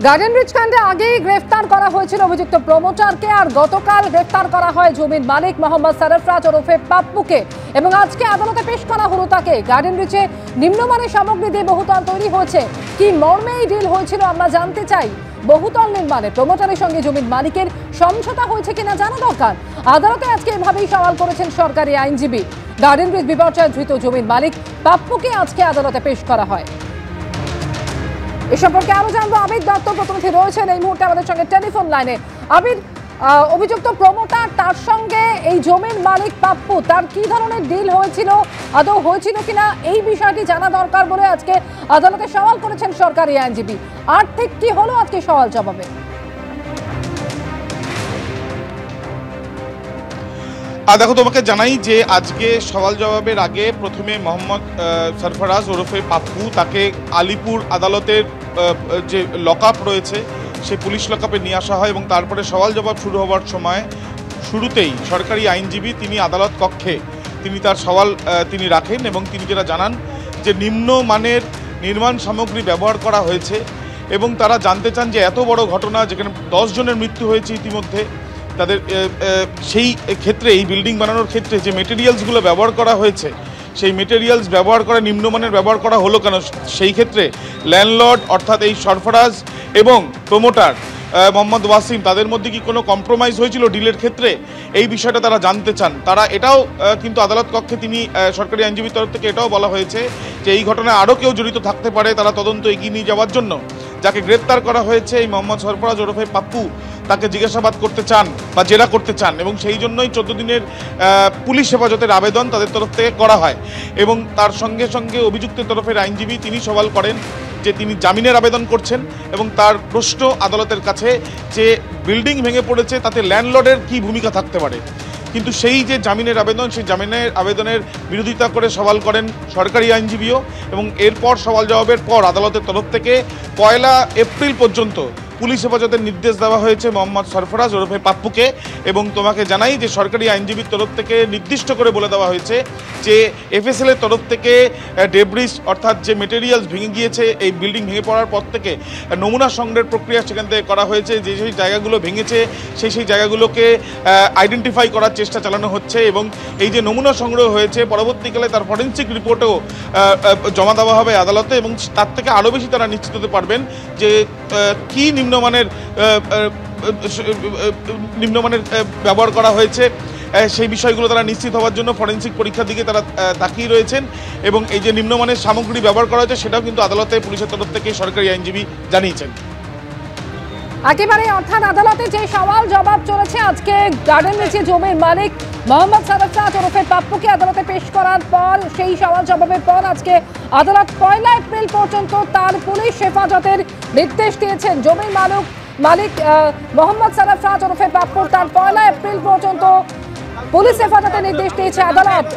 Garden rich কাণ্ডে আগেই গ্রেফতার করা হয়েছিল অভিযুক্ত প্রমোটারকে, আর গতকাল গ্রেফতার করা হয় জমির মালিক মোহাম্মদ সরফরাজ ওরফে পাপ্পুকে এবং আজকে আদালতে পেশ করা হলো তাকে। গার্ডেন রিচে নিম্নমানের সামগ্রী দিয়ে বহুতল তৈরি হয়েছে, কি মর্মে এই ডিল হয়েছিল আমরা জানতে চাই। বহুতল নির্মাণে প্রমোটারের সঙ্গে জমির মালিকের সমঝোতা হয়েছে কিনা জানা দরকার। আদালতে আজকে এভাবেই সওয়াল করেছেন সরকারি আইনজীবী। গার্ডেন রিচ বিপর্যয় ধৃত জমির মালিক পাপ্পুকে আজকে আদালতে পেশ করা হয়। এ সম্পর্কে আরো জানবো, আবির দত্ত প্রতিনিধি রয়েছেন এই মুহূর্তে আমাদের সঙ্গে টেলিফোন লাইনে। আবির, অভিযুক্ত প্রমোটার তার সঙ্গে এই জমির মালিক পাপ্পু, তার কি ধরনের ডিল হয়েছিল, আদৌ হয়েছিল কিনা এই বিষয়টি জানা দরকার বলে আজকে আদালতে সওয়াল করেছেন সরকারি আইনজীবী। আর ঠিক কি হলো আজকে সওয়াল জবাবে? দেখো, তোমাকে জানাই যে আজকে সওয়াল জবাবের আগে প্রথমে মোহাম্মদ সরফরাজ ওরফে পাপ্পু তাকে আলিপুর আদালতের যে লকআপ রয়েছে সেই পুলিশ লকআপে নিয়ে আসা হয় এবং তারপরে সওয়াল জবাব শুরু হওয়ার সময় শুরুতেই সরকারি আইনজীবী তিনি আদালত কক্ষে তিনি তার সওয়াল তিনি রাখেন এবং তিনি যেটা জানান যে নিম্নমানের নির্মাণ সামগ্রী ব্যবহার করা হয়েছে এবং তারা জানতে চান যে এত বড় ঘটনা যেখানে 10 জনের মৃত্যু হয়েছে ইতিমধ্যে, তাদের সেই ক্ষেত্রে এই বিল্ডিং বানানোর ক্ষেত্রে যে মেটেরিয়ালসগুলো ব্যবহার করা হয়েছে সেই মেটেরিয়ালস ব্যবহার করা নিম্নমানের ব্যবহার করা হলো কেন, সেই ক্ষেত্রে ল্যান্ডলর্ড অর্থাৎ এই সরফরাজ এবং প্রমোটার মোহাম্মদ ওয়াসিম তাদের মধ্যে কি কোনো কম্প্রোমাইজ হয়েছিল ডিলের ক্ষেত্রে, এই বিষয়টা তারা জানতে চান। তারা এটাও কিন্তু আদালত কক্ষে তিনি সরকারি আইনজীবীর তরফ থেকে এটাও বলা হয়েছে যে এই ঘটনায় আরও কেউ জড়িত থাকতে পারে, তারা তদন্ত এগিয়ে নিয়ে যাওয়ার জন্য যাকে গ্রেপ্তার করা হয়েছে এই মোহাম্মদ সরফরাজ ওরফে পাপ্পু তাকে জিজ্ঞাসাবাদ করতে চান বা জেরা করতে চান এবং সেই জন্যই 14 দিনের পুলিশ হেফাজতের আবেদন তাদের তরফ থেকে করা হয় এবং তার সঙ্গে সঙ্গে অভিযুক্তের তরফের আইনজীবী তিনি সওয়াল করেন যে তিনি জামিনের আবেদন করছেন এবং তার প্রশ্ন আদালতের কাছে যে বিল্ডিং ভেঙে পড়েছে তাতে ল্যান্ডলর্ডের কী ভূমিকা থাকতে পারে, কিন্তু সেই যে জামিনের আবেদন সেই জামিনের আবেদনের বিরোধিতা করে সওয়াল করেন সরকারি আইনজীবীও এবং এরপর সওয়াল জবাবের পর আদালতের তরফ থেকে 1 এপ্রিল পর্যন্ত পুলিশ হেফাজতের নির্দেশ দেওয়া হয়েছে মোহাম্মদ সরফরাজ ওরফে পাপ্পুকে এবং তোমাকে জানাই যে সরকারি আইনজীবীর তরফ থেকে নির্দিষ্ট করে বলে দেওয়া হয়েছে যে এফএসএল এর তরফ থেকে ডেব্রিস অর্থাৎ যে মেটেরিয়ালস ভেঙে গিয়েছে এই বিল্ডিং ভেঙে পড়ার পর থেকে নমুনা সংগ্রহের প্রক্রিয়া সেখান থেকে করা হয়েছে, যে সেই জায়গাগুলো ভেঙেছে সেই জায়গাগুলোকে আইডেন্টিফাই করার চেষ্টা চালানো হচ্ছে এবং এই যে নমুনা সংগ্রহ হয়েছে পরবর্তীকালে তার ফরেন্সিক রিপোর্টও জমা দেওয়া হবে আদালতে এবং তার থেকে আরও বেশি তারা নিশ্চিত হতে পারবেন যে কী নিম্নমানের ব্যবহার করা হয়েছে সেই বিষয়গুলো তারা নিশ্চিত হওয়ার জন্য ফরেন্সিক পরীক্ষার দিকে তারা তাকিয়ে রয়েছেন এবং এই যে নিম্নমানের সামগ্রী ব্যবহার করা হয়েছে সেটাও কিন্তু আদালতে পুলিশের তরফ থেকে সরকারি আইনজীবী জানিয়েছেন। একেবারে অর্থাৎ আদালতে যে সওয়াল জবাব চলেছে আজকে গার্ডেন রিচে জমির মালিক মোহাম্মদ সরফরাজ ওরফে পাপ্পুকে আদালতে পেশ করার পর সেই সওয়াল জবাবের পর আজকে আদালত 1 এপ্রিল পর্যন্ত তার পুলিশ হেফাজতের নির্দেশ দিয়েছেন। জমির মালিক মোহাম্মদ সরফরাজ ওরফে পাপ্পুর তার 1 এপ্রিল পর্যন্ত পুলিশ হেফাজতের নির্দেশ দিয়েছে আদালত।